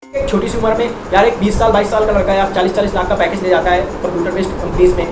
एक छोटी सी उम्र में यार एक 20 साल 22 साल का लड़का यार 40-40 लाख का पैकेज ले जाता है कंप्यूटर बेस्ड कंपनीज में,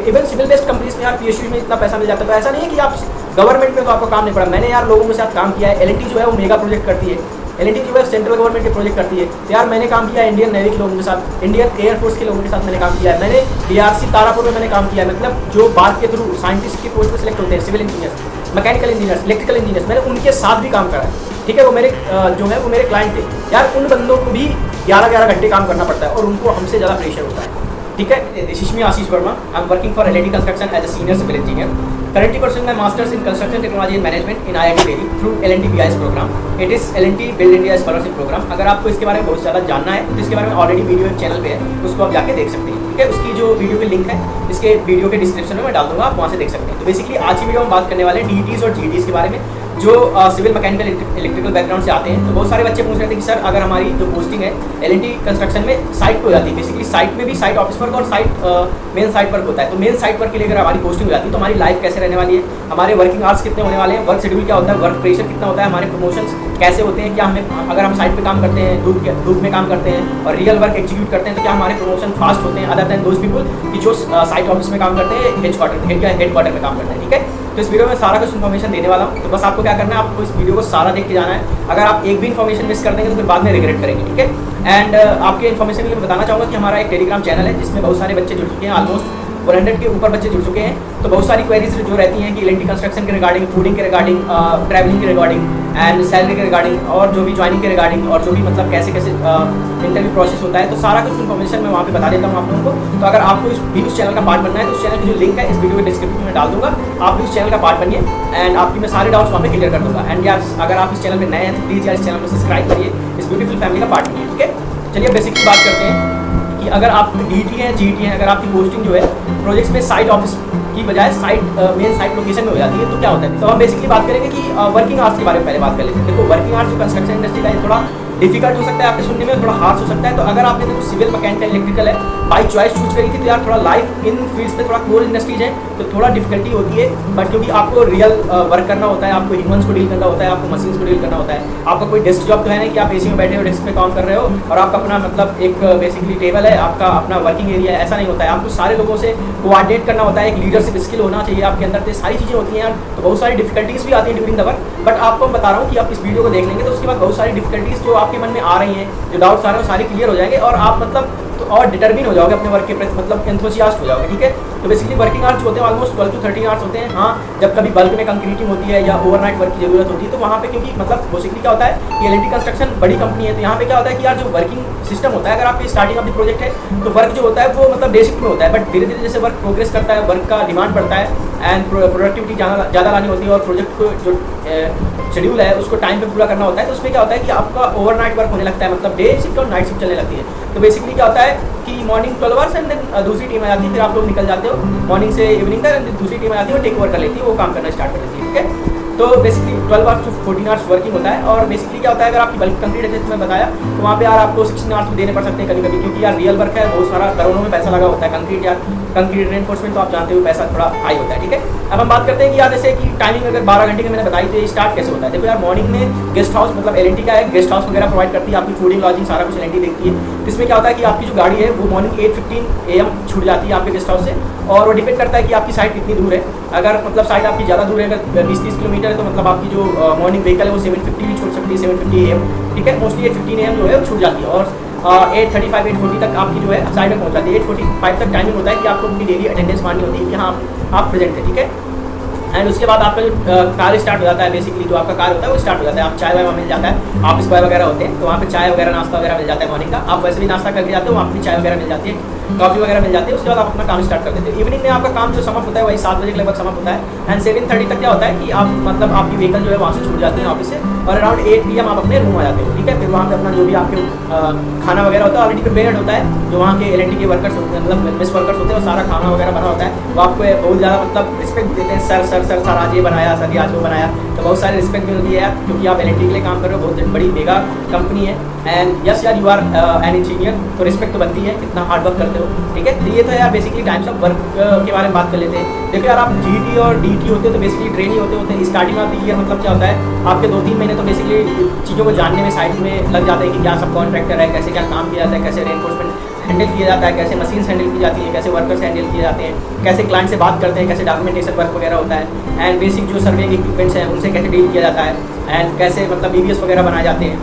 इवन सिविल बेस्ड कंपनीज में यार पीएसयू में इतना पैसा मिल जाता है। तो ऐसा नहीं है कि आप गवर्नमेंट में तो आपको काम नहीं पड़ा। मैंने यार लोगों के साथ काम किया है। एलएनटी जो है वो मेगा प्रोजेक्ट करती है, एलएनटी जो है सेंट्रल गवर्नमेंट के प्रोजेक्ट करती है। तो यार मैंने काम किया है इंडियन नेवी के लोगों के साथ, इंडियन एयरफोर्स के लोगों के साथ मैंने काम किया है। मैंने डीआरसी तारापुर में मैंने काम किया है। मतलब जो बात के थ्रू साइंटिस्ट की पोस्ट पर सिलेक्ट होते हैं, civil engineers, mechanical engineers, electrical engineers, मैंने उनके साथ भी काम करा है। ठीक है, वो मेरे जो है वो मेरे क्लाइंट थे यार। उन बंदों को भी 11-11 घंटे काम करना पड़ता है और उनको हमसे ज़्यादा प्रेशर होता है। ठीक है, this is me Ashish Verma. I am working for L&T construction as a senior civil engineer. Currently pursuing my masters in construction technology and management in IIT Delhi through LNT BIS program. It is LNT Build India Scholarship program. अगर आपको इसके बारे में बहुत ज़्यादा जानना है तो इसके बारे में ऑलरेडी वीडियो एक चैनल पे है, उसको आप जाके देख सकते हैं। ठीक है, उसकी जो वीडियो की लिंक है इसके वीडियो के डिस्क्रिप्शन में मैं डाल दूंगा, आप वहाँ से देख सकते हैं। तो बेसिकली आज की वीडियो में बात करने वाले हैं डीईटीज और जीईटीज के बारे में। जो सिविल मैकेनिकल इलेक्ट्रिकल बैकग्राउंड से आते हैं, तो बहुत सारे बच्चे पूछ रहे थे कि सर अगर हमारी जो पोस्टिंग है एलएनटी कंस्ट्रक्शन में साइट पे हो जाती है, बेसिकली साइट में भी साइट ऑफिस वर्क और साइट मेन साइट वर्क होता है, तो मेन साइट वर्क के लिए अगर हमारी पोस्टिंग हो जाती है तो हमारी लाइफ कैसे रहने वाली है, हमारे वर्किंग आवर्स कितने होने वाले हैं, वर्क शेड्यूल क्या होता है, वर्क प्रेशर कितना होता है, हमारे प्रमोशंस कैसे होते हैं, क्या हमें अगर हम साइट पे काम करते हैं, धूप में काम करते हैं और रियल वर्क एग्जीक्यूट करते हैं तो क्या हमारे प्रमोशन फास्ट होते हैं अदर देन दोज पीपल कि जो साइट ऑफिस में काम करते हैं, हेडक्वार्टर में काम करते हैं। ठीक है, तो इस वीडियो में सारा कुछ इन्फॉर्मेशन देने वाला हूँ। तो बस आपको क्या करना है, आपको इस वीडियो को सारा देख के जाना है। अगर आप एक भी इन्फॉर्मेशन मिस कर देंगे तो फिर बाद में रिग्रेट करेंगे। ठीक है, एंड आपके इन्फॉर्मेशन के लिए बताना चाहूँगा कि हमारा एक टेलीग्राम चैनल है जिसमें बहुत सारे बच्चे जुड़ चुके हैं, ऑलमोस्ट 100 के ऊपर बच्चे जुड़ चुके हैं। तो बहुत सारी क्वेरीज जो रहती हैं कि एलएनटी कंस्ट्रक्शन के रिगार्डिंग, फूडिंग के रिगार्डिंग, ट्रैवलिंग के रिगार्डिंग एंड सैलरी के रिगार्डिंग और जो भी ज्वाइनिंग के रिगार्डिंग और जो भी मतलब कैसे कैसे इंटरव्यू प्रोसेस होता है, तो सारा कुछ इन्फॉर्मेशन मैं वहाँ पे बता देता हूँ आप लोगों को। तो अगर आपको उस चैनल का पार्ट बनना है तो उस चैनल की जो लिंक है इस वीडियो के डिस्क्रिप्शन में डाल दूंगा, आप भी उस चैनल का पार्ट बनिए एंड आपकी मैं सारे डाउट्स वहाँ पे क्लियर कर दूंगा। एंड यार अगर आप इस चैनल पर नए हैं तो प्लीज़ यार इस चैनल को सब्सक्राइब करिए, इस ब्यूटीफुल फैमिली का पार्ट बनिए। ठीक है, चलिए बेसिकली बात करते हैं कि अगर आप डीईटी हैं, जीईटी हैं, अगर आपकी पोस्टिंग जो है प्रोजेक्ट्स में साइट ऑफिस की बजाय मेन साइट लोकेशन में हो जाती है तो क्या होता है। तो हम बेसिकली बात करेंगे कि वर्किंग आवर्स के बारे में पहले बात कर लेते हैं। देखो वर्किंग आवर्स जो कंस्ट्रक्शन इंडस्ट्री का है थोड़ा डिफिकल्ट हो सकता है आपके सुनने में, थोड़ा हार्श हो सकता है। तो अगर आपने देखो सिविल मैकेनिकल इलेक्ट्रिकल है बाई चॉइस चूज करी थी तो यार थोड़ा लाइफ इन फील्ड्स पे थोड़ा कोर इंडस्ट्रीज है तो थोड़ा डिफिकल्टी होती है, बट क्योंकि आपको रियल वर्क करना होता है, आपको ह्यूमंस को डील करना होता है, आपको मशीन्स को डील करना होता है। आपका कोई डेस्क जॉब तो है नहीं कि आप एसी में बैठे हो डेस्क पे काम कर रहे हो और आपका अपना मतलब एक बेसिकली टेबल है, आपका अपना वर्किंग एरिया है, ऐसा नहीं होता है। आपको सारे लोगों से कोऑर्डिनेट करना होता है, एक लीडरशिप स्किल होना चाहिए आपके अंदर, तो सारी चीज़ें होती हैं यार। तो बहुत सारी डिफिकल्टीज भी आती है ड्यूरिंग द वर्क, बट आपको मैं बता रहा हूँ कि आप इस वीडियो को देख लेंगे तो उसके बाद बहुत सारी डिफिकल्टीज जो आपके मन में आ रही हैं, जो डाउट्स आ रहे हैं सारी क्लियर हो जाएंगे और आप मतलब तो और डिटर्मिन हो जाओगे अपने वर्क के प्रति, मतलब एंथुसियास्ट हो जाओगे। ठीक है, तो बेसिकली वर्किंग आवर्स होते हैं ऑलमोस्ट 12 to 13 आवर्स होते हैं। हाँ, जब कभी बल्क में कंक्रीटिंग होती है या ओवरनाइट वर्क की जरूरत होती है तो वहाँ पे क्योंकि मतलब बेसिकली क्या होता है कि एलएनटी कंस्ट्रक्शन बड़ी कंपनी है तो यहाँ पे क्या होता है कि यार जो वर्किंग सिस्टम होता है, अगर आपकी स्टार्टिंग ऑफ द प्रोजेक्ट है तो वर्क जो होता है वो मतलब बेसिक में होता है, बट धीरे धीरे जैसे वर्क प्रोग्रेस करता है, वर्क का डिमांड बढ़ता है एंड प्रोडक्टिविटी ज़्यादा लानी होती है और प्रोजेक्ट को जो शेड्यूल है उसको टाइम पे पूरा करना होता है, तो उसमें क्या होता है कि आपका ओवरनाइट वर्क होने लगता है, मतलब डे शिफ्ट और नाइट शिफ्ट चलने लगती है। तो बेसिकली क्या होता है कि मॉर्निंग 12 आवर्स एंड देन दूसरी टीम आ जाती है, फिर आप लोग निकल जाते हो मॉर्निंग से इवनिंग तक, दूसरी टीम आ जाती है वो टेक ओवर कर लेती है, वो काम करना स्टार्ट कर देती है। ठीक है, तो basically 12 hours to 14 hours working होता है और बेसिकली क्या होता है अगर आपकी बल्क कंक्रीट है जैसे मैं बताया तो वहाँ पे यार आपको 16 आवर्स देने पड़ सकते हैं कभी कभी, क्योंकि यार रियल वर्क है, बहुत सारा करोड़ों में पैसा लगा होता है। कंक्रीट या कंक्रीट रेनफोर्समेंट तो आप जानते हो पैसा थोड़ा हाई होता है। ठीक है, अब हम बात करते हैं कि यार जैसे कि टाइमिंग अगर 12 घंटे की मैंने बताई तो ये स्टार्ट कैसे होता है। देखो यार मॉर्निंग में गेस्ट हाउस मतलब एलएनटी का है, गेस्ट हाउस वगैरह प्रोवाइड करती है, आपकी फूडिंग लॉजिंग सारा कुछ एलएनटी देखती है। इसमें क्या होता है कि आपकी जो गाड़ी है वो मॉर्निंग 8:15 AM छूट जाती है आपके गेस्ट हाउस से और वो डिपेंड करता है कि आपकी साइट कितनी दूर है। अगर मतलब साइट आपकी ज़्यादा दूर है, अगर 20-30 किलोमीटर है तो मतलब आपकी जो मॉर्निंग व्हीकल है वो 7:50 भी छूट सकती है, 7:50 AM। ठीक है, मोस्टली 8:15 AM जो है वो छूट जाती है और 8:35 8:40 तक आपकी जो है साइड में पहुंच जाती है। 8:45 तक टाइमिंग होता है कि आपको अपनी डेली अटेंडेंस मारनी होती है कि हाँ आप प्रेजेंट है। ठीक है, एंड उसके बाद आपका जो कार स्टार्ट हो जाता है, बेसिकली जो आपका कार होता है वो स्टार्ट हो जाता है। आप चाय वाय मिल जाता है, ऑफिस बॉय वगैरह होते हैं तो वहाँ पे चाय वगैरह नाश्ता वगैरह मिल जाता है मॉर्निंग का। आप वैसे भी नाश्ता करके जाते हो, वहाँ अपनी चाय वगैरह मिल जाती है, कॉफी वगैरह मिल जाती है, उसके बाद आप अपना काम स्टार्ट कर देते हो। इवनिंग में आपका काम जो समाप्त होता है वही 7 बजे के लगभग समाप्त होता है एंड 7:30 तक क्या होता है कि आप मतलब आपकी व्हीकल जो है वहाँ से छूट जाती है ऑफिस से और अराउंड 8 PM आप अपने रूम आ जाते हो। ठीक है, फिर वहाँ पे अपना जो भी आपके खाना वगैरह होता है ऑलरेडी प्रिपेयर्ड होता है, जो वहाँ के एलएनटी के वर्कर्स होते हैं मतलब मेस वर्कर्स होते हैं और सारा खाना वगैरह बना होता है। तो आपको बहुत ज़्यादा मतलब रिस्पेक्ट देते हैं, सर सर आज ये बनाया, सर आज वो बनाया, तो बहुत सारी रिस्पेक्ट मिलती है क्योंकि आप एल के लिए काम कर रहे हो, बहुत बड़ी मेगा कंपनी है। एंड यस यार, यू आर एन इंजीनियर, तो रिस्पेक्ट तो बनती है, इतना हार्ड वर्क करते हो, ठीक है। तो ये तो यार बेसिकली टाइम्स ऑफ वर्क के बारे में बात कर लेते हैं। देखो यार, आप GT और DT होते हो तो बेसिकली ट्रेनी होते हैं। स्टार्टिंग ऑफ द ईयर मतलब क्या होता है, आपके 2-3 महीने तो बेसिकली चीज़ों को जानने में साइट में लग जाते हैं कि क्या सब कॉन्ट्रैक्टर है, कैसे क्या काम किया जाता है, कैसे रेनफोर्समेंट हैंडल किया जाता है, कैसे मशीन्स हैंडल की जाती है, कैसे वर्कर्स हैंडल किए जाते हैं, कैसे क्लाइंट से बात करते हैं, कैसे डॉक्यूमेंटेशन वर्क वगैरह होता है, एंड बेसिक जो सर्वेइंग इक्विपमेंट्स हैं उनसे कैसे डील किया जाता है, एंड कैसे मतलब BBS वगैरह बनाए जाते हैं,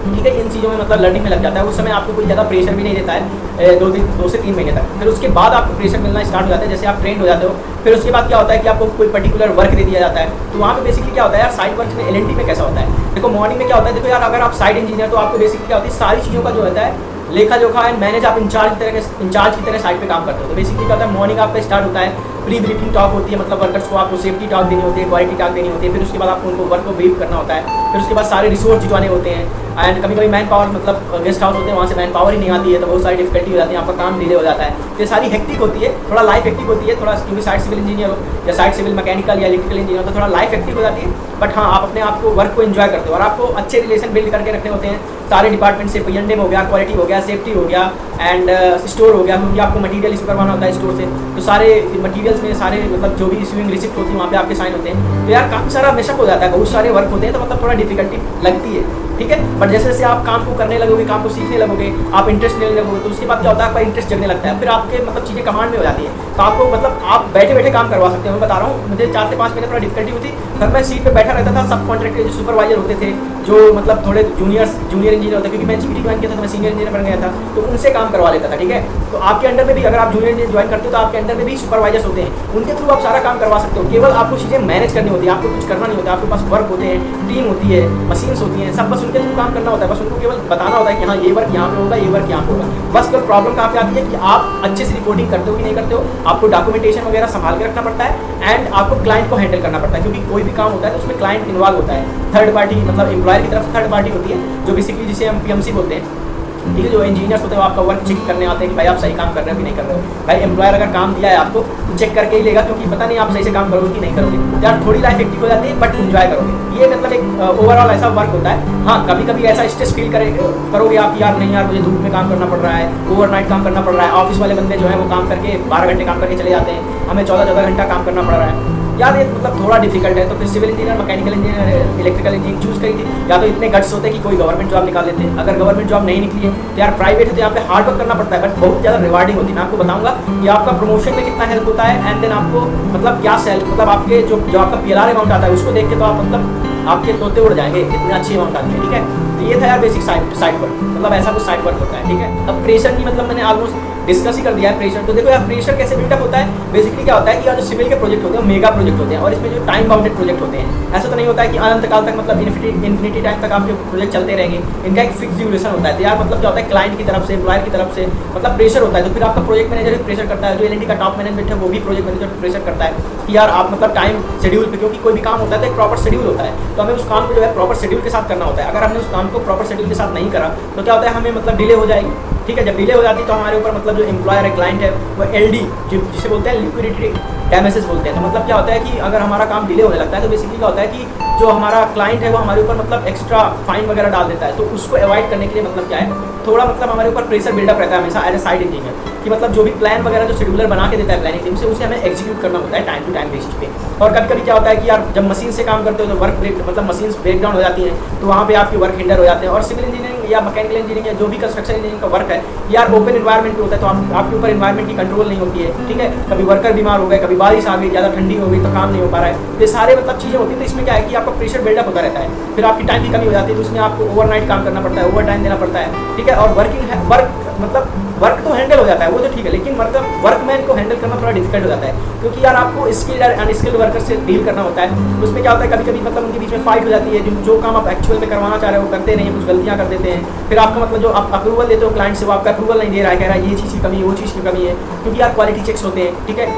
ठीक है। इन चीज़ों में मतलब लर्निंग में लग जाता है। उस समय आपको कोई ज़्यादा प्रेशर भी नहीं देता है 2 से 3 महीने तक। फिर उसके बाद आपको प्रेशर मिलना स्टार्ट हो जाता है, जैसे आप ट्रेंड हो जाते हो। फिर उसके बाद क्या होता है कि आपको कोई पर्टिकुलर वर्क दे दिया जाता है। तो वहाँ पे बेसिकली क्या होता है यार, साइट वर्क में LNT में कैसा होता है, देखो मॉर्निंग में क्या होता है, देखो यार अगर आप साइट इंजीनियर तो आपको बेसिकली क्या होती है, सारी चीज़ों का जो होता है लेखा जोखा एंड मैनेज, आप इंचार्ज की तरह साइट पे काम करते हो। तो बेसिकली क्या होता है, मॉर्निंग आपका स्टार्ट होता है, प्री ब्रीफिंग टॉक होती है, मतलब वर्कर्स को आपको सेफ्टी टॉक देनी होती है, क्वालिटी टॉक देनी होती है। फिर उसके बाद आपको उनको वर्क को ब्रीफ करना होता है। फिर उसके बाद सारे रिसोर्स जुटाने होते हैं, एंड कभी कभी मैन पावर मतलब गेस्ट हाउस होते हैं, वहाँ से मैन पावर ही नहीं आती है, तो बहुत सारी डिफिकल्टी हो जाती है, आपका काम डिले हो जाता है। तो ये सारी हेक्टिक होती है, थोड़ा लाइफ हेक्टिक होती है थोड़ा, क्योंकि साइट सिविल इंजीनियर हो या साइट सिविल मैकेनिकल या इलेक्ट्रिकल इंजीनियर हो तो थोड़ा लाइफ हेक्टिक हो जाती है। बट हाँ, आप अपने आप को वर्क को एंजॉय करते हो और आपको अच्छे रिलेशन बिल्ड करके रखने होते हैं सारे डिपार्टमेंट से। P&M हो गया, क्वालिटी हो गया, सेफ्टी हो गया, एंड स्टोर हो गया, क्योंकि आपको मटीरियल इशू करवाना होता है स्टोर से। तो सारे मटीरियल्स में सारे मतलब जो भी इशूइंग रिसिप्ट होती है वहाँ पे आपके साइन होते हैं। तो यार काफ़ी सारा मेशअप हो जाता है, बहुत सारे वर्क होते हैं, तो मतलब थोड़ा डिफिकल्टी लगती है, ठीक है। बट जैसे जैसे आप काम को करने लगोगे, काम को सीखने लगोगे, आप इंटरेस्ट लेने लगोगे, तो उसके बाद क्या होता है, आपका इंटरेस्ट जगने लगता है। फिर आपके मतलब चीज़ें कमांड में हो जाती है, तो आपको मतलब आप बैठे बैठे काम करवा सकते हो। मैं बता रहा हूँ, मुझे 4 से 5 महीने थोड़ा डिफिकल्टी हुई थी, तब मैं सीट पर बैठा रहता था। सब कॉन्ट्रैक्टर जो सुपरवाइजर होते थे, जो मतलब थोड़े जूनियर इंजीनियर होते, क्योंकि मैं GT ज्वाइन किया था तो मैं सीनियर इंजीनियर बन गया था, तो उनसे काम करवा लेता था, ठीक है। तो आपके अंडर में भी अगर आप जूनियर इंजीनियर ज्वाइन करते हो तो आपके अंडर में भी सुपरवाइजर्स होते हैं, उनके थ्रू आप सारा काम करवा सकते हो। केवल आपको चीज़ें मैनेज करनी होती है, आपको कुछ करना नहीं होता। आपके पास वर्क होते हैं, टीम होती है, मशीन्स होती हैं, सब बस उनके थ्रू काम करना होता है। बस उनको केवल बताना होता है कि हाँ ये वर्क यहाँ पे होगा, ये वर्क यहाँ पे होगा। बस कल प्रॉब्लम कहाँ पे आती है कि आप अच्छे से रिपोर्टिंग करते हो कि नहीं करते हो, आपको डॉक्यूमेंटेशन वगैरह संभाल के रखना पड़ता है, एंड आपको क्लाइंट को हैंडल करना पड़ता है, क्योंकि कोई भी काम होता है तो उसमें क्लाइंट इन्वॉल्व होता है। थर्ड पार्टी मतलब एम्प्लॉयर की तरफ थर्ड पार्टी होती है, जो बेसिकली जिसे हम PMC बोलते हैं, ठीक है। जो इंजीनियर्स होते हैं वो आपका वर्क चेक करने आते हैं कि भाई आप सही काम कर रहे हो कि नहीं कर रहे हो। भाई एम्प्लॉयर अगर काम दिया है आपको तो चेक करके ही लेगा, क्योंकि पता नहीं आप सही से काम करोगे कि नहीं करोगे। तो यार थोड़ी लाइफ एक्टिव हो जाती है, बट इंजॉय करोगे। ये मतलब एक ओवरऑल ऐसा वर्क होता है। हाँ, कभी कभी ऐसा स्ट्रेस फील करोगे आप, यार नहीं यार मुझे धूप में काम करना पड़ रहा है, ओवरनाइट काम करना पड़ रहा है। ऑफिस वाले बंदे जो है वो काम करके 12 घंटे काम करके चले जाते हैं, हमें 14-14 घंटा काम करना पड़ रहा है। यार ये मतलब थोड़ा डिफिकल्ट है। तो फिर civil engineer, mechanical engineer, electrical engineer choose करी थी। या तो इतने गट्स होते हैं कि कोई गवर्नमेंट जॉब निकाल देते हैं। अगर गवर्नमेंट जॉब नहीं निकली है तो यार प्राइवेट है, तो यहाँ पे हार्ड वर्क करना पड़ता है, बट बहुत ज़्यादा रिवार्डिंग होती है। मैं आपको बताऊंगा कि आपका प्रमोशन में कितना हेल्प होता है, एंड देन आपको मतलब क्या मतलब आपके जो आपका PLR अमाउंट आता है उसको देख के तो आप मतलब आपके तोते उड़ जाएंगे, इतनी अच्छी अमाउंट आती है, ठीक है। तो ये था यार बेसिक साइट वर्क, मतलब ऐसा कुछ साइट वर्क होता है, ठीक है। अब प्रेशर की मतलब मैंने ऑलमोस्ट डिस्कस ही कर दिया है प्रेशर। तो देखो यार प्रेशर कैसे बिल्डअप होता है, बेसिकली क्या होता है कि यार जो सिविल के प्रोजेक्ट होते हैं मेगा प्रोजेक्ट होते हैं, और इसमें जो टाइम बाउंडेड प्रोजेक्ट होते हैं। ऐसा तो नहीं होता है कि अनंत काल तक मतलब इन्फिनिटी टाइम तक आपके प्रोजेक्ट चलते रहेंगे, इनका एक फिक्स ड्यूरेशन होता है। तो यार मतलब क्या होता है, क्लाइंट की तरफ से, एम्प्लॉयर की तरफ से मतलब प्रेशर होता है। तो फिर आपका प्रोजेक्ट मैनेजर भी प्रेशर करता है, जो LNT का टॉप मैनेजमेंट है वो भी प्रोजेक्ट मैनेजर प्रेशर करता है कि यार आप मतलब टाइम शेड्यूल पे, क्योंकि कोई भी काम होता है तो एक प्रॉपर शेड्यूल होता है, तो हमें उस काम को जो है प्रॉपर शेड्यूल के साथ करना होता है। अगर हमने उस काम को प्रॉपर शेड्यूल के साथ नहीं करा तो क्या होता है, हमें मतलब डिले हो जाएगी, ठीक है। जब डिले हो जाती है तो हमारे ऊपर मतलब जो एम्प्लॉयर है, क्लाइंट है, वो LD जिसे बोलते हैं लिक्विडिटी डैमेजेस बोलते हैं। तो मतलब क्या होता है कि अगर हमारा काम डिले होने लगता है तो बेसिकली क्या होता है कि जो हमारा क्लाइंट है वो हमारे ऊपर मतलब एक्स्ट्रा फाइन वगैरह डाल देता है। तो उसको अवॉइड करने के लिए मतलब क्या है, थोड़ा मतलब हमारे ऊपर प्रेशर बिल्डअप रहता है हमेशा एज ए साइड इंजीनियर, कि मतलब जो भी प्लान वगैरह जो शेड्यूलर बना के देता है प्लानिंग टीम से, उसे हमें एग्जीक्यूट करना होता है टाइम टू टाइम बेसिस पे। और कभी कभी क्या होता है कि यार जब मशीन से काम करते हो तो वर्क ब्रेक मतलब मशीन्स ब्रेक डाउन हो जाती हैं, तो वहाँ पे आपके वर्क हिंडर हो जाते हैं। और सिविल इंजीनियरिंग या मैकेनिकल इंजीनियरिंग या जो भी कंस्ट्रक्शन इंजीनियरिंग का वर्क है यार ओपन इन्वायरमेंट होता है, तो आपके ऊपर इन्वायरमेंट की कंट्रोल नहीं होती है, ठीक है। कभी वर्कर बीमार हो गए, कभी बारिश आ गई, ज़्यादा ठंडी हो गई तो काम नहीं हो पा रहा है। ये सारे मतलब चीज़ें होती हैं। तो इसमें क्या है कि आपका प्रेशर बिल्डअप होता रहता है, फिर आपकी टाइम की कमी हो जाती है, तो उसमें आपको ओवरनाइट काम करना पड़ता है, ओवर टाइम देना पड़ता है, ठीक है। और वर्क मतलब वर्क तो हैंडल हो जाता है वो तो ठीक है, लेकिन मतलब वर्कमैन को हैंडल करना थोड़ा डिफिकल्ट हो जाता है, क्योंकि यार आपको स्किल्ड और अनस्किल्ड वर्कर से डील करना होता है। उसमें क्या होता है, कभी कभी मतलब उनके बीच में फाइट हो जाती है, जो काम आप एक्चुअल में करवाना चाह रहे हो करते नहीं, कुछ गलतियाँ कर देते हैं। फिर आपका मतलब जो आप अप्रूवल देते हो क्लाइंट से, वो आपका अप्रूवल नहीं दे रहा है, कह रहा है ये चीज़ की कमी है, वो चीज़ की कमी है, क्योंकि यार क्वालिटी चेक्स होते हैं, ठीक है।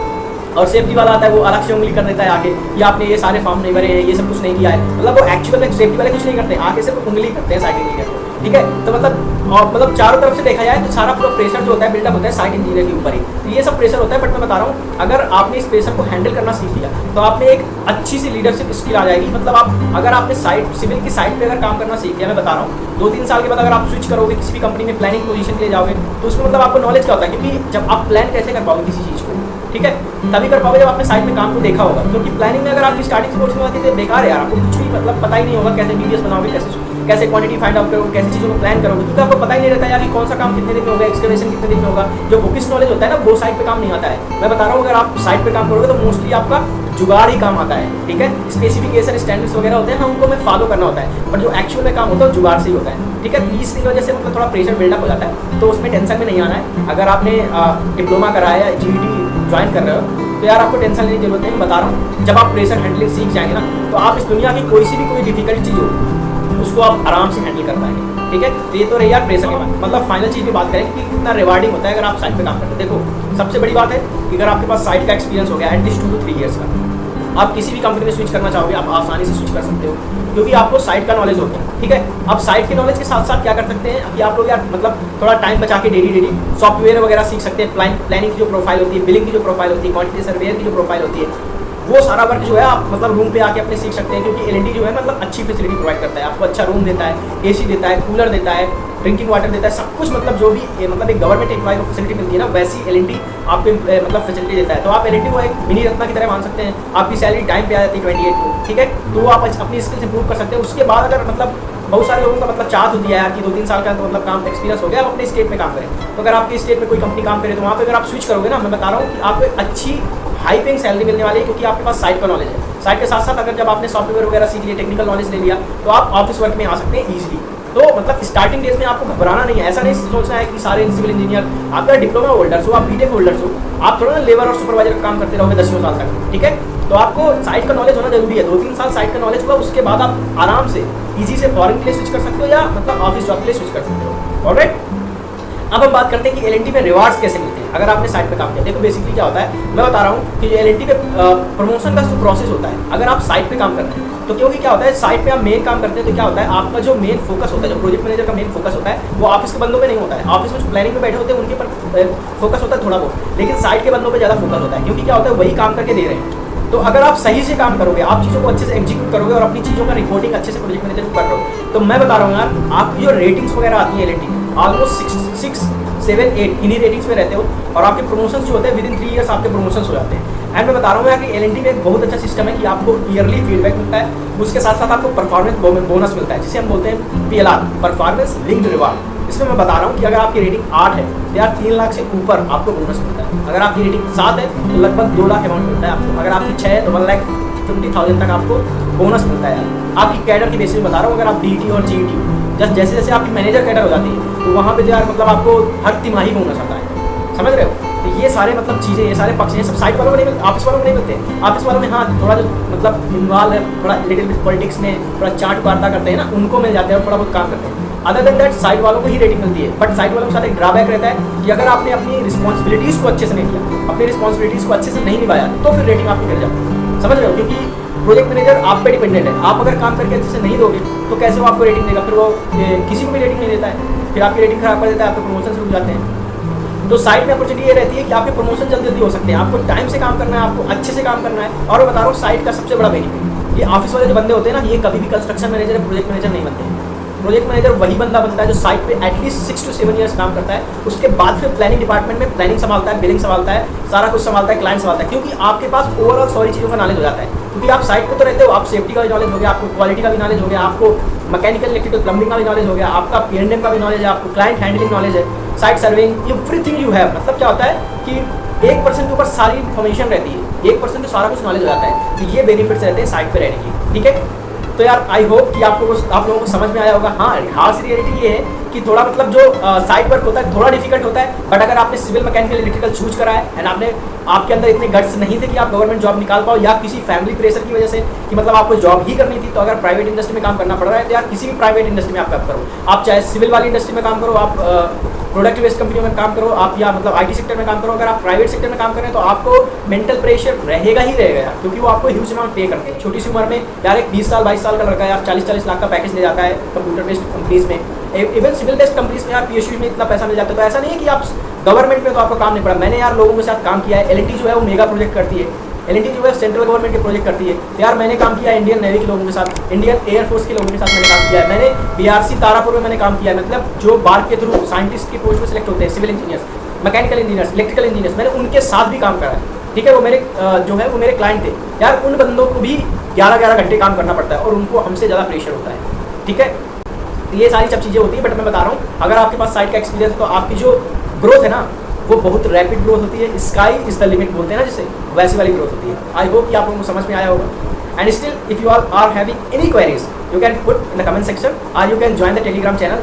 और सेफ्टी वाला आता है वो अलग से उंगली कर देता है आके, कि आपने ये सारे फॉर्म नहीं भरे हैं, ये सब कुछ नहीं किया है। मतलब वो एक्चुअल में सेफ्टी वाले कुछ नहीं करते, आके सिर्फ उंगली करते हैं साइड इंजीनियर को, ठीक है। तो मतलब चारों तरफ से देखा जाए तो सारा पूरा प्रेशर जो होता है बिल्डअप होता है साइट इंजीनियर के ऊपर ही। तो ये सब प्रेशर होता है, बट मैं बता रहा हूँ अगर आपने इस प्रेशर को हैंडल करना सीख लिया तो आप में एक अच्छी सी लीडरशिप स्किल आ जाएगी। मतलब आप अगर आपने साइट सिविल की साइट पे अगर काम करना सीख लिया, मैं बता रहा हूँ 2-3 साल के बाद अगर आप स्विच करोगे किसी भी कंपनी में प्लानिंग पोजीशन के लिए जाओगे तो उसमें मतलब आपको नॉलेज क्या होता है, क्योंकि जब आप प्लान कैसे कर पाओगे किसी चीज़ को, ठीक है, तभी कर पाओगे जब आपने साइट में काम को देखा होगा। क्योंकि प्लानिंग में अगर आपकी स्टार्टिंग से कोचिंग आती है तो बेकार है यार, आपको कुछ भी मतलब पता ही नहीं होगा कैसे वीडियोस बनाओगे, कैसे क्वांटिटी फाइंड आउट करोगे, कैसे चीज़ों को प्लान करोगे, क्योंकि आपको पता ही नहीं रहता यार कि कौन सा काम कितने दिन में होगा, एक्सकवेशन कितने दिन में होगा। जो बुकिश नॉलेज होता है ना वो साइट पे काम नहीं आता है। मैं बता रहा हूँ अगर आप साइट पे काम करोगे तो मोस्टली आपका जुगाड़ ही काम आता है, ठीक है। स्पेसिफिकेशन स्टैंडर्ड्स वगैरह होते हैं ना उनको हमें फॉलो करना होता है, पर जो एक्चुअल में काम होता है जुगाड़ से ही होता है, ठीक है। इसकी वजह से मतलब थोड़ा प्रेशर बिल्डअप हो जाता है, तो उसमें टेंशन में नहीं आना है। अगर आपने डिप्लोमा करा है या GED ज्वाइन कर रहे हो तो यार आपको टेंशन लेने की जरूरत नहीं। मैं बता रहा हूँ जब आप प्रेशर हैंडलिंग सीख जाएंगे ना तो आप इस दुनिया की कोई सी भी कोई डिफिकल्ट चीज़ हो उसको आप आराम से हैंडल कर पाएंगे, ठीक है। तो ये तो रही यार प्रेशर के बाद। मतलब फाइनल चीज़ की बात करें कि कितना रिवार्डिंग होता है अगर आप साइट पे काम करते हैं। देखो सबसे बड़ी बात है कि अगर आपके पास साइट का एक्सपीरियंस हो गया एटलीस्ट 2 to 3 ईयर्स का, आप किसी भी कंपनी में स्विच करना चाहोगे आप आसानी से स्विच कर सकते हो, क्योंकि आपको साइट का नॉलेज होता है, ठीक है। आप साइट के नॉलेज के साथ साथ क्या कर सकते हैं कि आप लोग यार मतलब थोड़ा टाइम बचा के डेली सॉफ्टवेयर वगैरह सीख सकते हैं। प्लानिंग की जो प्रोफाइल होती है, बिलिंग की जो प्रोफाइल होती है, क्वांटिटी सर्वेयर की जो प्रोफाइल होती है, वो सारा वर्क जो है आप मतलब रूम पे आके अपने सीख सकते हैं। क्योंकि L&T जो है मतलब अच्छी फैसिलिटी प्रोवाइड करता है, आपको अच्छा रूम देता है, AC देता है, कूलर देता है, ड्रिंकिंग वाटर देता है, सब कुछ मतलब जो भी मतलब एक गवर्नमेंट एम्प्लॉय को फैसिलिटी मिलती है ना वैसी L&T आपको मतलब फैसिलिटी देता है। तो आप L&T को एक मिनी रत्ना की तरह मान सकते हैं। आपकी सैलरी टाइम पे आ जाती है 28 को, ठीक है। तो आप अपनी स्किल्स इंप्रूव कर सकते हैं। उसके बाद अगर मतलब बहुत सारे लोगों का मतलब चाहत होती है यार कि 2-3 साल का तो मतलब काम एक्सपीरियंस हो गया आप अपने स्टेट में काम करें। तो अगर आपके स्टेट में कोई कंपनी काम करे तो वहाँ पे अगर आप स्विच करोगे ना, मैं बता रहा हूँ कि आपको एक अच्छी हाई पेइंग सैलरी मिलने वाली है, क्योंकि आपके पास साइट का नॉलेज है। साइट के साथ साथ अगर जब आपने सॉफ्टवेयर वगैरह सीख लिया, टेक्निकल नॉलेज ले लिया, तो आप ऑफिस वर्क में आ सकते हैं ईजिली। तो मतलब स्टार्टिंग डेज में आपको घबराना नहीं है। ऐसा नहीं सोचना है कि सारे सिविल इंजीनियर आप डिप्लोमा होल्डर्स हो, आप बीटेक होल्डर्स हो, आप थोड़ा ना लेबर और सुपरवाइजर का काम करते रहोगे 10 साल तक, ठीक है। तो आपको साइट का नॉलेज होना जरूरी है। 2-3 साल साइट का नॉलेज हुआ उसके बाद आप आराम से इजी से फॉरेन के लिए स्विच कर सकते हो या मतलब ऑफिस जॉब के लिए स्विच कर सकते हो। ऑलराइट, अब हम बात करते हैं कि L&T में रिवार्ड्स कैसे मिलते हैं अगर आपने साइट पे काम किया। देखो बेसिकली क्या होता है, मैं बता रहा हूँ कि L&T पे प्रमोशन का जो प्रोसेस होता है अगर आप साइट पे काम कर रहे हैं तो क्योंकि क्या होता है साइट पे आप मेन काम करते हैं तो क्या होता है आपका जो मेन फोकस होता है, जो प्रोजेक्ट मैनेजर का मेन फोकस होता है वो ऑफिस के बंदों पे नहीं होता है। ऑफिस में जो प्लानिंग में बैठे होते हैं उनके पर फोकस होता है थोड़ा बहुत, लेकिन साइट के बंदों पे ज़्यादा फोकस होता है। क्योंकि क्या होता है वही काम करके दे रहे हैं। तो अगर आप सही से काम करोगे, आप चीज़ों को अच्छे से एग्जीक्यूट करोगे और अपनी चीज़ों का रिपोर्टिंग अच्छे से प्रोजेक्ट मैनेजर को कर रहे हो, तो मैं बता रहा हूँ यार आपकी जो रेटिंग्स वगैरह आती है L&T ऑलमोस्ट 6, 7, 8 इन्हीं रेटिंग्स में रहते हो और आपके प्रमोशन जो होते हैं विदिन 3 ईयर्स आपके प्रमोशन हो जाते हैं। एंड मैं बता रहा हूँ यार कि L&T में एक बहुत अच्छा सिस्टम है कि आपको ईयरली फीडबैक मिलता है, उसके साथ साथ आपको परफॉर्मेंस बोनस मिलता है जिसे हम बोलते हैं PLR, परफॉर्मेंस लिंक्ड रिवार्ड। इसमें मैं बता रहा हूँ कि अगर आपकी रेटिंग 8 है तो यार 3 लाख से ऊपर आपको बोनस मिलता है। अगर आपकी रेटिंग 7 है तो लगभग 2 लाख अमाउंट मिलता है आपको। अगर आपकी 6 है तो 1,50,000 तक आपको बोनस मिलता है यार। आपकी कैडर की बेसिस में बता रहा हूँ, अगर आप DT और GET जैसे जैसे आपकी मैनेजर कैडर हो जाती है तो वहाँ पे जो यार मतलब आपको हर तिमाही बोनस आता है, समझ रहे हो। तो ये सारे मतलब चीज़ें, ये सारे पक्ष हैं, सब साइट वालों को नहीं मिलते, ऑफिस वालों को नहीं मिलते। ऑफिस वालों में हाँ थोड़ा जो मतलब इन्वॉल्व है, थोड़ा लिटिल बिट पॉलिटिक्स में थोड़ा चाट वार्ता करते हैं ना, उनको मिल जाते हैं और थोड़ा बहुत काम करते हैं। अदर देन दैट साइट वालों को ही रेटिंग मिलती है। बट साइट वालों के साथ एक ड्रॉबैक रहता है कि अगर आपने अपनी रिस्पॉन्सिबिलिटीज़ को अच्छे से नहीं किया, अपनी रिस्पॉन्सिबिलिटीज़ को अच्छे से नहीं निभाया तो फिर रेटिंग आपकी गिर जाती है, समझ रहे हो। क्योंकि प्रोजेक्ट मैनेजर आप पे डिपेंडेंट है, आप अगर काम करके अच्छे से नहीं दोगे तो कैसे वो आपको रेटिंग देगा। फिर वो किसी को भी रेटिंग नहीं देता है, फिर आपकी रेटिंग खराब कर देता है, आपके प्रमोशन रुक जाते हैं। तो साइट में अपॉर्चुनिटी ये रहती है कि आपके प्रमोशन जल्दी जल्दी हो सकते हैं, आपको टाइम से काम करना है, आपको अच्छे से काम करना है। और मैं बता रहा हूँ साइट का सबसे बड़ा बेनिफिट, ये ऑफिस वाले जो बंदे होते हैं ना, ये कभी भी कंस्ट्रक्शन मैनेजर या प्रोजेक्ट मैनेजर नहीं बनते। प्रोजेक्ट मैनेजर वही बंदा बनता है जो साइट पे एटलीस्ट 6 to 7 ईयर्स काम करता है, उसके बाद फिर प्लानिंग डिपार्टमेंट में प्लानिंग संभालता है, बिलिंग संभालता है, सारा कुछ संभालता है, क्लाइंट संभालता है। क्योंकि आपके पास ओवरऑल सारी चीज़ों का नॉलेज हो जाता है। क्योंकि आप साइट पे तो रहते हो, आप सेफ्टी का भी नॉलेज हो गया, आपको क्वालिटी का भी नॉलेज हो गया, आपको मैकेनिकल इलेक्ट्रिकल प्लम्बिंग का भी नॉलेज हो गया, आपका P&M का भी नॉलेज है, आपको क्लाइंट हैंडलिंग नॉलेज है, site serving, everything you have. मतलब क्या होता है कि 1% के ऊपर सारी इन्फॉर्मेशन रहती है, 1% तो सारा कुछ नॉलेज हो जाता है। तो ये बेनिफिट्स रहते हैं साइट पे रहने की, ठीक है। तो यार आई होप कि आप लोगों को समझ में आया होगा। हाँ, हार्श रियलिटी ये है कि थोड़ा मतलब जो साइट वर्क होता है थोड़ा डिफिकल्ट होता है, बट अगर आपने सिविल मैकेनिकल इलेक्ट्रिकल चूज करा है एंड आपके अंदर इतने गट्स नहीं थे कि आप गवर्नमेंट जॉब निकाल पाओ, या किसी फैमिली प्रेशर की वजह से कि मतलब आपको जॉब ही करनी थी, तो अगर प्राइवेट इंडस्ट्री में काम करना पड़ रहा है तो यार किसी भी प्राइवेट इंडस्ट्री में आप काम करो। आप चाहे सिविल वाली इंडस्ट्री में काम करो, आप प्रोडक्ट बेस्ड कंपनियों में काम करो आप, या मतलब आईटी सेक्टर में काम करो, अगर आप प्राइवेट सेक्टर में काम कर रहे हैं तो आपको मेंटल प्रेशर रहेगा ही रहेगा यार, क्योंकि वो आपको ह्यूज अमाउंट पे करते हैं। छोटी सी उम्र में यार एक 20 साल 22 साल का लड़का यार 40-40 लाख का पैकेज ले जाता है कंप्यूटर बेस्ड कंपनीज में, इवन सिविल बेस्ड कंपनीज में यार पीएसयू में इतना पैसा मिल जाता है। तो ऐसा नहीं है कि आप गवर्नमेंट में तो आपको काम नहीं पड़ा। मैंने यार लोगों के साथ काम किया है, एलएनटी जो है वो मेगा प्रोजेक्ट करती है, एलएनटी जो है सेंट्रल गवर्नमेंट के प्रोजेक्ट करती है। तो यार मैंने काम किया है इंडियन नेवी के लोगों के साथ, इंडियन एयरफोर्स के लोगों के साथ मैंने काम किया है, मैंने बीआरसी तारापुर में मैंने काम किया है, मतलब जो बार के थ्रू साइंटिस्ट की पोस्ट में सिलेक्ट होते हैं, civil engineers, mechanical engineers, electrical engineers, मैंने उनके साथ भी काम करा है। ठीक है, वो मेरे जो है वो मेरे क्लाइंट थे यार। उन बंदों को भी 11-11 घंटे काम करना पड़ता है और उनको हमसे ज़्यादा प्रेशर होता है। ठीक है, तो ये सारी सब चीज़ें होती है। बट मैं बता रहा हूँ अगर आपके पास साइट का एक्सपीरियंस है तो आपकी जो ग्रोथ है ना वो बहुत रैपिड ग्रोथ होती है, स्काई इज द लिमिट बोलते हैं ना जिसे, वैसी वाली ग्रोथ होती है। आई होप कि आप लोगों को समझ में आया होगा। And still if you are having any queries you can put in the comment section और you can join the Telegram channel.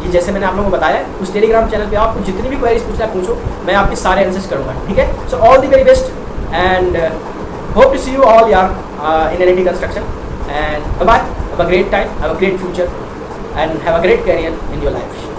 ये जैसे मैंने आप लोगों को बताया उस टेलीग्राम चैनल पे आपको जितनी भी क्वेरीज पूछना है पूछो, मैं आपके सारे आंसर्स करूँगा। ठीक है, so all the very best and hope to see you all यार in L&T construction, and bye bye, have a great time, have a great future and have a great career in your life.